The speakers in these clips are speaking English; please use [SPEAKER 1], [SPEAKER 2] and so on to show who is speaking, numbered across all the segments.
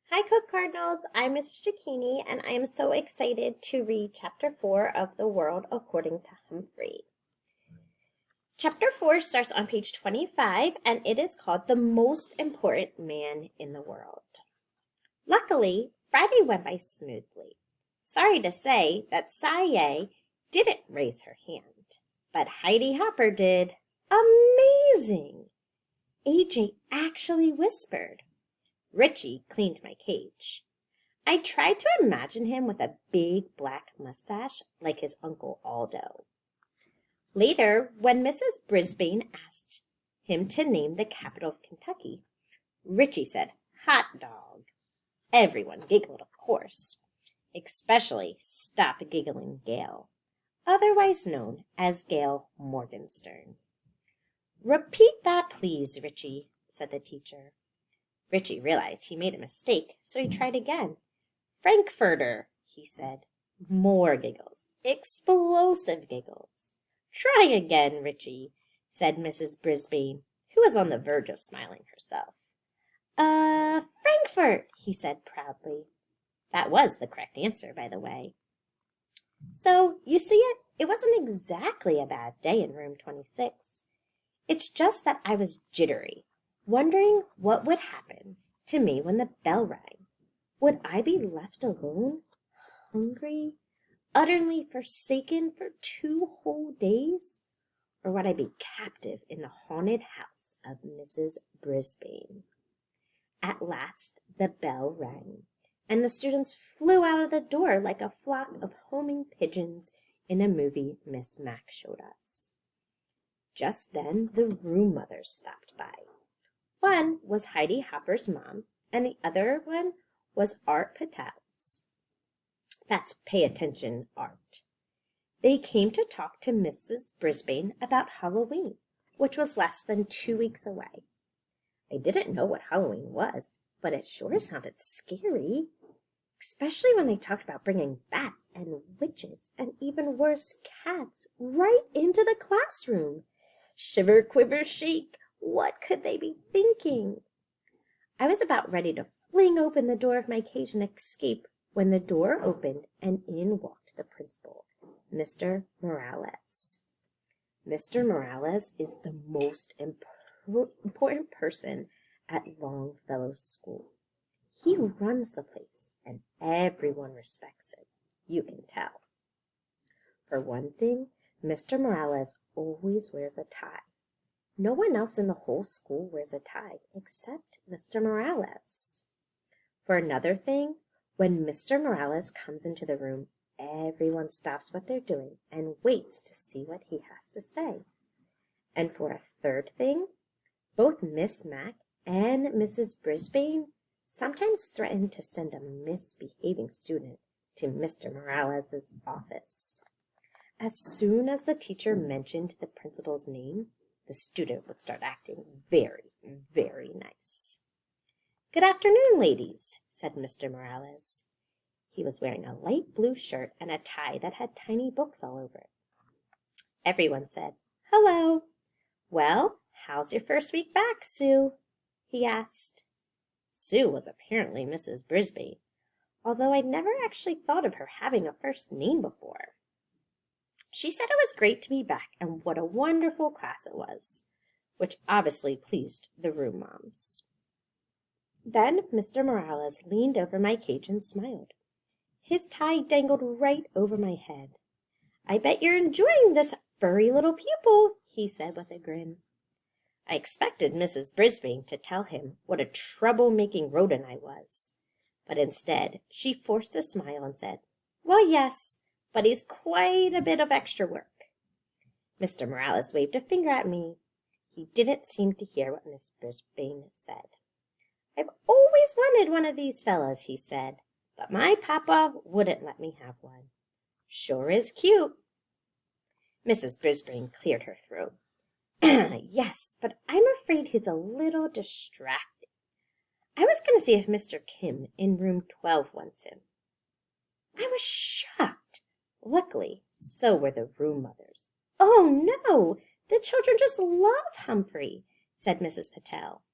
[SPEAKER 1] Hi, Cook Cardinals. I'm Miss Jacchini, and I am so excited to read Chapter 4 of The World According to Humphrey. Chapter 4 starts on page 25, and it is called The Most Important Man in the World. Luckily, Friday went by smoothly. Sorry to say that Saye didn't raise her hand, but Heidi Hopper did. Amazing! AJ actually whispered. Richie cleaned my cage. I tried to imagine him with a big black mustache like his Uncle Aldo. Later, when Mrs. Brisbane asked him to name the capital of Kentucky, Richie said, "Hot dog." Everyone giggled, of course, especially Stop Giggling Gail, otherwise known as Gail Morgenstern. "Repeat that, please, Richie," said the teacher. Richie realized he made a mistake, so he tried again. "Frankfurter," he said. More giggles. Explosive giggles. "Try again, Richie," said Mrs. Brisbane, who was on the verge of smiling herself. Frankfurt," he said proudly. That was the correct answer, by the way. So, you see it wasn't exactly a bad day in room 26. It's just that I was jittery, wondering what would happen to me when the bell rang. Would I be left alone, hungry, utterly forsaken for 2 whole days? Or would I be captive in the haunted house of Mrs. Brisbane? At last the bell rang, and the students flew out of the door like a flock of homing pigeons in a movie Miss Mack showed us. Just then the room mothers stopped by. One was Heidi Hopper's mom, and the other one was Art Patel's. That's Pay Attention Art. They came to talk to Mrs. Brisbane about Halloween, which was less than 2 weeks away. I didn't know what Halloween was, but it sure sounded scary, especially when they talked about bringing bats and witches and even worse, cats right into the classroom. Shiver, quiver, shake. What could they be thinking? I was about ready to fling open the door of my cage and escape when the door opened and in walked the principal, Mr. Morales. Mr. Morales is the most important person at Longfellow School. He runs the place, and everyone respects him. You can tell. For one thing, Mr. Morales always wears a tie. No one else in the whole school wears a tie except Mr. Morales. For another thing, when Mr. Morales comes into the room, everyone stops what they're doing and waits to see what he has to say. And for a third thing, both Miss Mack and Mrs. Brisbane sometimes threaten to send a misbehaving student to Mr. Morales's office. As soon as the teacher mentioned the principal's name, the student would start acting very, very nice. "Good afternoon, ladies," said Mr. Morales. He was wearing a light blue shirt and a tie that had tiny books all over it. Everyone said, "Hello." "Well, how's your first week back, Sue?" he asked. Sue was apparently Mrs. Brisbane, although I'd never actually thought of her having a first name before. She said it was great to be back and what a wonderful class it was, which obviously pleased the room moms. Then Mr. Morales leaned over my cage and smiled. His tie dangled right over my head. "I bet you're enjoying this furry little pupil," he said with a grin. I expected Mrs. Brisbane to tell him what a trouble-making rodent I was, but instead she forced a smile and said, "Well, yes, but he's quite a bit of extra work." Mr. Morales waved a finger at me. He didn't seem to hear what Miss Brisbane said. "I've always wanted one of these fellas," he said, "but my papa wouldn't let me have one. Sure is cute." Mrs. Brisbane cleared her throat. "Yes, but I'm afraid he's a little distracted. I was going to see if Mr. Kim in room 12 wants him." I was shocked. Luckily, so were the room mothers. "Oh, no, the children just love Humphrey," said Mrs. Patel.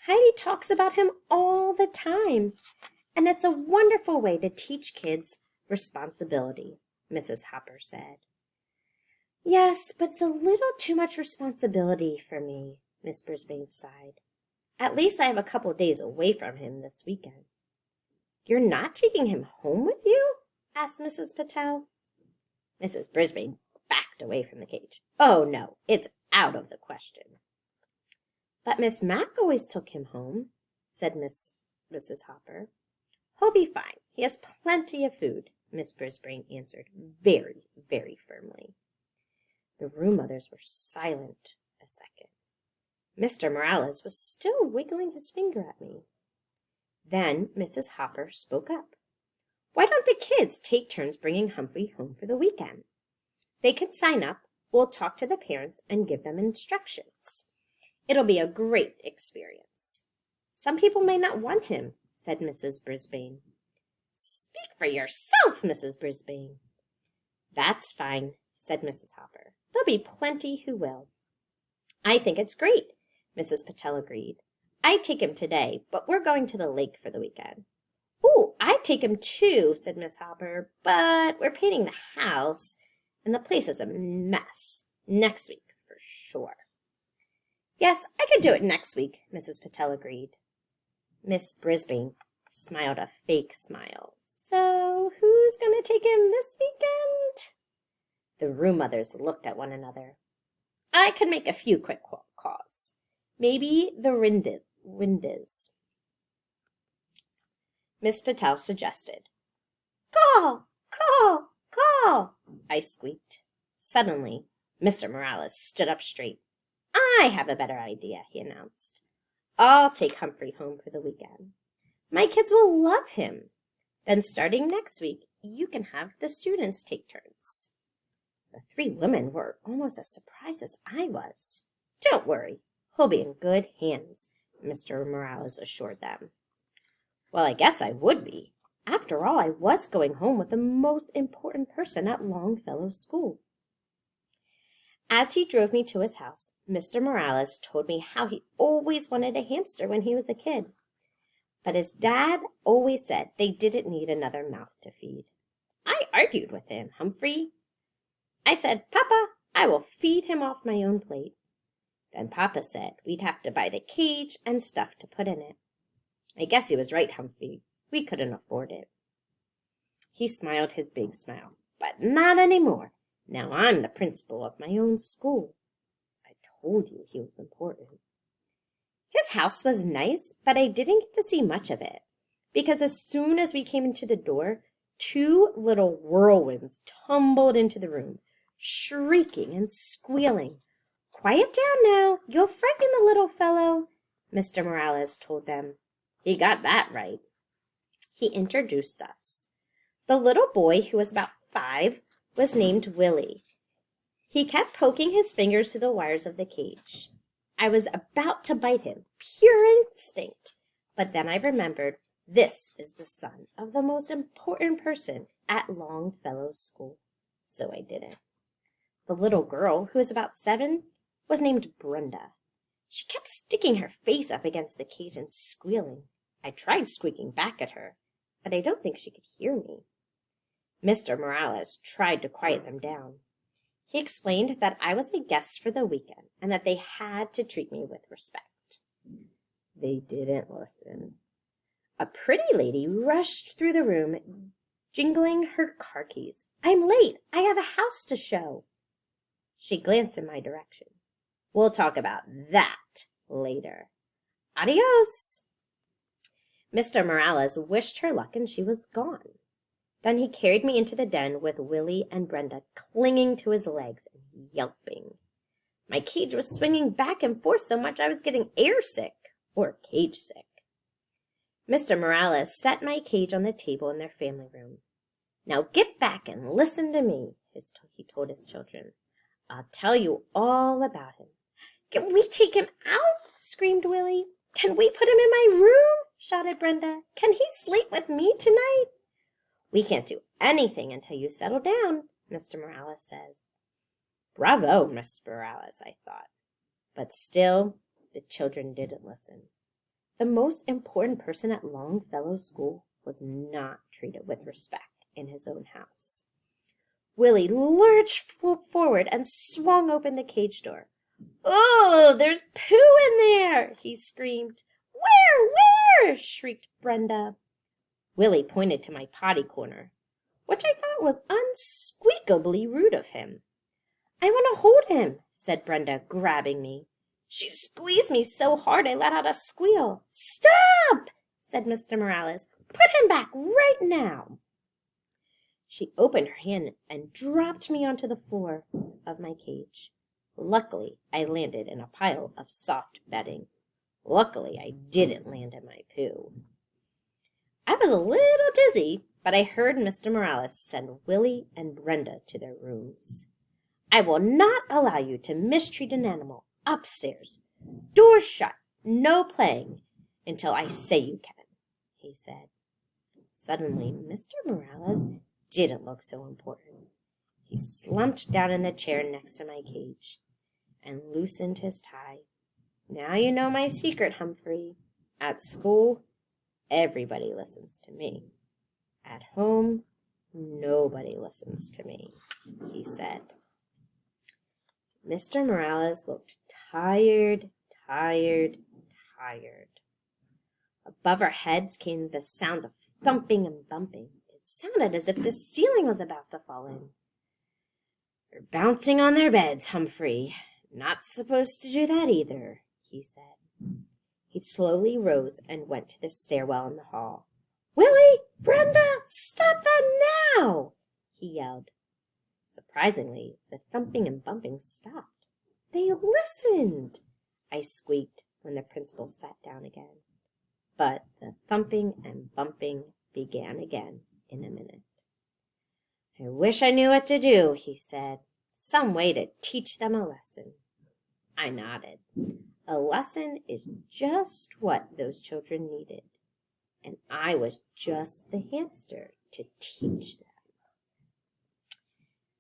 [SPEAKER 1] Heidi talks about him all the time, and it's a wonderful way to teach kids responsibility, Mrs. Hopper said. Yes, but it's a little too much responsibility for me, Miss Brisbane sighed. At least I have a couple days away from him this weekend. You're not taking him home with you? Asked Mrs. Patel. Mrs. Brisbane backed away from the cage. Oh, no, it's out of the question. But Miss Mack always took him home, said Mrs. Hopper. He'll be fine. He has plenty of food, Miss Brisbane answered very, very firmly. The room mothers were silent a second. Mr. Morales was still wiggling his finger at me. Then Mrs. Hopper spoke up. Why don't the kids take turns bringing Humphrey home for the weekend? They can sign up, we'll talk to the parents and give them instructions. It'll be a great experience. Some people may not want him, said Mrs. Brisbane. Speak for yourself, Mrs. Brisbane. That's fine, said Mrs. Hopper. There'll be plenty who will. I think it's great, Mrs. Patel agreed. I'd take him today, but we're going to the lake for the weekend. Oh, I'd take him too, said Miss Hopper, but we're painting the house, and the place is a mess. Next week, for sure. Yes, I could do it next week, Mrs. Patel agreed. Miss Brisbane smiled a fake smile. So, who's going to take him this weekend? The room mothers looked at one another. I could make a few quick calls. Maybe the Windes. Miss Patel suggested. Call, call, call, I squeaked. Suddenly, Mr. Morales stood up straight. I have a better idea, he announced. I'll take Humphrey home for the weekend. My kids will love him. Then starting next week, you can have the students take turns. The three women were almost as surprised as I was. Don't worry, he'll be in good hands, Mr. Morales assured them. Well, I guess I would be. After all, I was going home with the most important person at Longfellow School. As he drove me to his house, Mr. Morales told me how he always wanted a hamster when he was a kid. But his dad always said they didn't need another mouth to feed. I argued with him, Humphrey. I said, Papa, I will feed him off my own plate. Then Papa said we'd have to buy the cage and stuff to put in it. I guess he was right, Humphrey. We couldn't afford it. He smiled his big smile. But not anymore. Now I'm the principal of my own school. I told you he was important. His house was nice, but I didn't get to see much of it, because as soon as we came into the door, two little whirlwinds tumbled into the room, shrieking and squealing. Quiet down now, you'll frighten the little fellow, Mr. Morales told them. He got that right. He introduced us. The little boy, who was about 5, was named Willie. He kept poking his fingers through the wires of the cage. I was about to bite him, pure instinct, but then I remembered this is the son of the most important person at Longfellow School, so I didn't. The little girl, who was about 7, was named Brenda. She kept sticking her face up against the cage and squealing. I tried squeaking back at her, but I don't think she could hear me. Mr. Morales tried to quiet them down. He explained that I was a guest for the weekend and that they had to treat me with respect. They didn't listen. A pretty lady rushed through the room, jingling her car keys. I'm late. I have a house to show. She glanced in my direction. We'll talk about that later. Adios. Mr. Morales wished her luck and she was gone. Then he carried me into the den with Willie and Brenda clinging to his legs and yelping. My cage was swinging back and forth so much I was getting airsick, or cage sick. Mr. Morales set my cage on the table in their family room. Now get back and listen to me, he told his children. I'll tell you all about him. Can we take him out? Screamed Willie. Can we put him in my room? Shouted Brenda. Can he sleep with me tonight? We can't do anything until you settle down, Mr. Morales says. Bravo, Mr. Morales, I thought. But still, the children didn't listen. The most important person at Longfellow's school was not treated with respect in his own house. Willie lurched forward and swung open the cage door. "Oh, there's poo in there!" he screamed. Where? Shrieked Brenda. Willie pointed to my potty corner, which I thought was unsqueakably rude of him. "I want to hold him," said Brenda, grabbing me. She squeezed me so hard I let out a squeal. "Stop!" said Mr. Morales. "Put him back right now." She opened her hand and dropped me onto the floor of my cage. Luckily, I landed in a pile of soft bedding. Luckily, I didn't land in my poo. I was a little dizzy, but I heard Mr. Morales send Willie and Brenda to their rooms. "I will not allow you to mistreat an animal. Upstairs. Doors shut. No playing until I say you can," he said. Suddenly, Mr. Morales didn't look so important. He slumped down in the chair next to my cage and loosened his tie. "Now you know my secret, Humphrey. At school, everybody listens to me. At home, nobody listens to me," he said. Mr. Morales looked tired. Above our heads came the sounds of thumping and bumping. It sounded as if the ceiling was about to fall in. "They're bouncing on their beds, Humphrey. Not supposed to do that either," he said. He slowly rose and went to the stairwell in the hall. "Willie! Brenda! Stop that now!" he yelled. Surprisingly, the thumping and bumping stopped. "They listened," I squeaked when the principal sat down again. But the thumping and bumping began again in a minute. "I wish I knew what to do," he said. "Some way to teach them a lesson." I nodded. A lesson is just what those children needed, and I was just the hamster to teach them.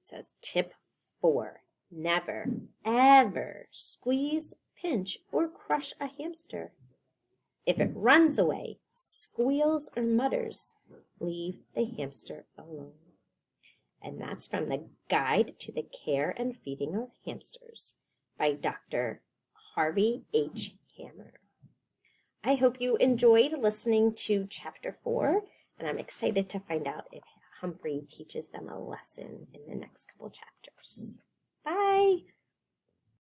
[SPEAKER 1] It says tip 4. Never, ever squeeze, pinch, or crush a hamster. If it runs away, squeals, or mutters, leave the hamster alone. And that's from the Guide to the Care and Feeding of Hamsters by Dr. Harvey H. Hammer. I hope you enjoyed listening to Chapter 4, and I'm excited to find out if Humphrey teaches them a lesson in the next couple chapters. Bye!